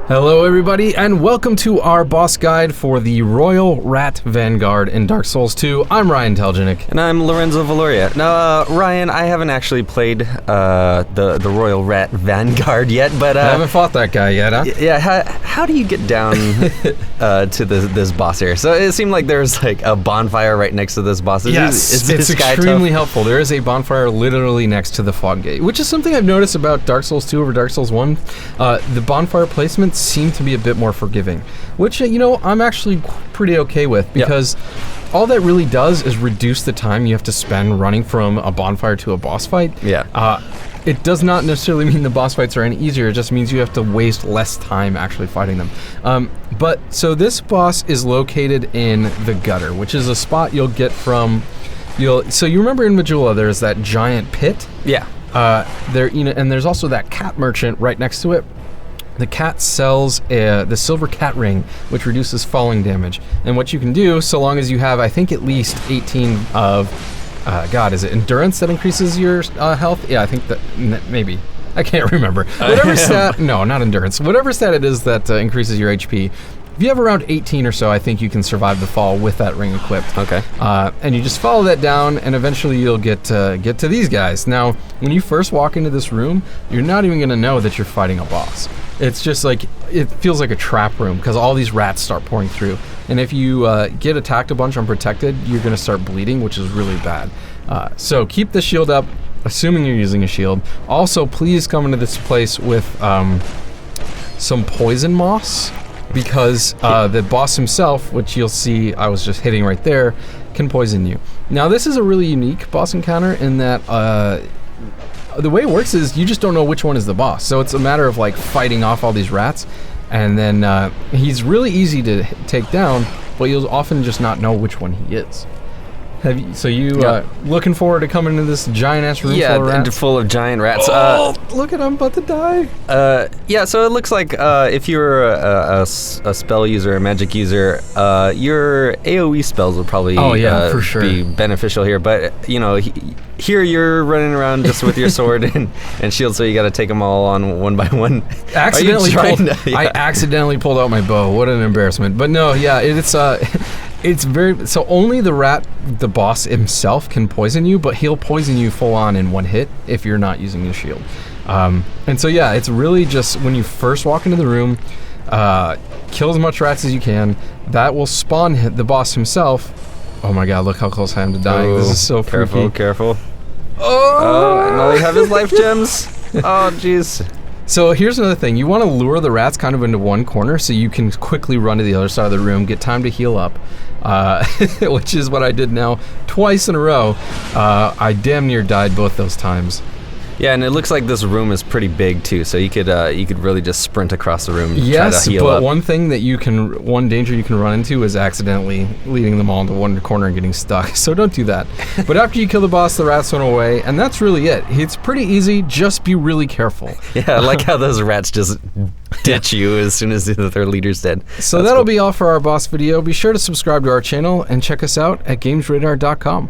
Hello everybody, and welcome to our boss guide for the Royal Rat Vanguard in Dark Souls 2. I'm Ryan Telgenik. And I'm Lorenzo Valoria. Now, Ryan, I haven't actually played the Royal Rat Vanguard yet, but... I haven't fought that guy yet, huh? Yeah, how do you get down to this boss here? So it seemed like there's like a bonfire right next to this boss. Yes, it's extremely helpful. There is a bonfire literally next to the fog gate, which is something I've noticed about Dark Souls 2 over Dark Souls 1. The bonfire placement seem to be a bit more forgiving, which, you know, I'm actually pretty okay with, because all that really does is reduce the time you have to spend running from a bonfire to a boss fight. It does not necessarily mean the boss fights are any easier, it just means you have to waste less time actually fighting them. So this boss is located in the gutter, which is a spot you'll get from, so you remember in Majula there's that giant pit? Yeah. And there's also that cat merchant right next to it. The cat sells the silver cat ring, which reduces falling damage. And what you can do, so long as you have, I think, at least 18 of, is it endurance that increases your health? Yeah, I think that, maybe. I can't remember. Whatever stat, no, not endurance. Whatever stat it is that increases your HP. If you have around 18 or so, I think you can survive the fall with that ring equipped. Okay. And you just follow that down, and eventually you'll get to these guys. Now, when you first walk into this room, you're not even going to know that you're fighting a boss. It's just like, it feels like a trap room, because all these rats start pouring through. And if you get attacked a bunch unprotected, you're going to start bleeding, which is really bad. So keep the shield up, assuming you're using a shield. Also, please come into this place with some poison moss, because the boss himself, which you'll see I was just hitting right there, can poison you. Now, this is a really unique boss encounter in that the way it works is you just don't know which one is the boss. So it's a matter of like fighting off all these rats, and then he's really easy to take down, but you'll often just not know which one he is. Looking forward to coming into this giant ass room full of rats? Yeah, full of giant rats. Look at I'm about to die. So it looks like if you're a spell user, a magic user, your AoE spells will probably for sure be beneficial here. But you know, here you're running around just with your sword and shield, so you got to take them all on one by one. I accidentally pulled out my bow. What an embarrassment! But no, it's very, so only the boss himself can poison you, but he'll poison you full on in one hit if you're not using your shield. And so it's really just when you first walk into the room, kill as much rats as you can. That will spawn the boss himself. Oh my god, look how close I am to dying. This is so freaky. Careful. Oh, and all you have is life gems. Oh, jeez. So here's another thing. You want to lure the rats kind of into one corner so you can quickly run to the other side of the room, get time to heal up, which is what I did now twice in a row. I damn near died both those times. Yeah, and it looks like this room is pretty big too, so you could really just sprint across the room and try to heal up. One danger you can run into is accidentally leading them all into one corner and getting stuck, so don't do that. But after you kill the boss, the rats run away, and that's really it. It's pretty easy, just be really careful. Yeah, I like how those rats just ditch you as soon as their leader's dead. So that'll be all for our boss video. Be sure to subscribe to our channel and check us out at gamesradar.com.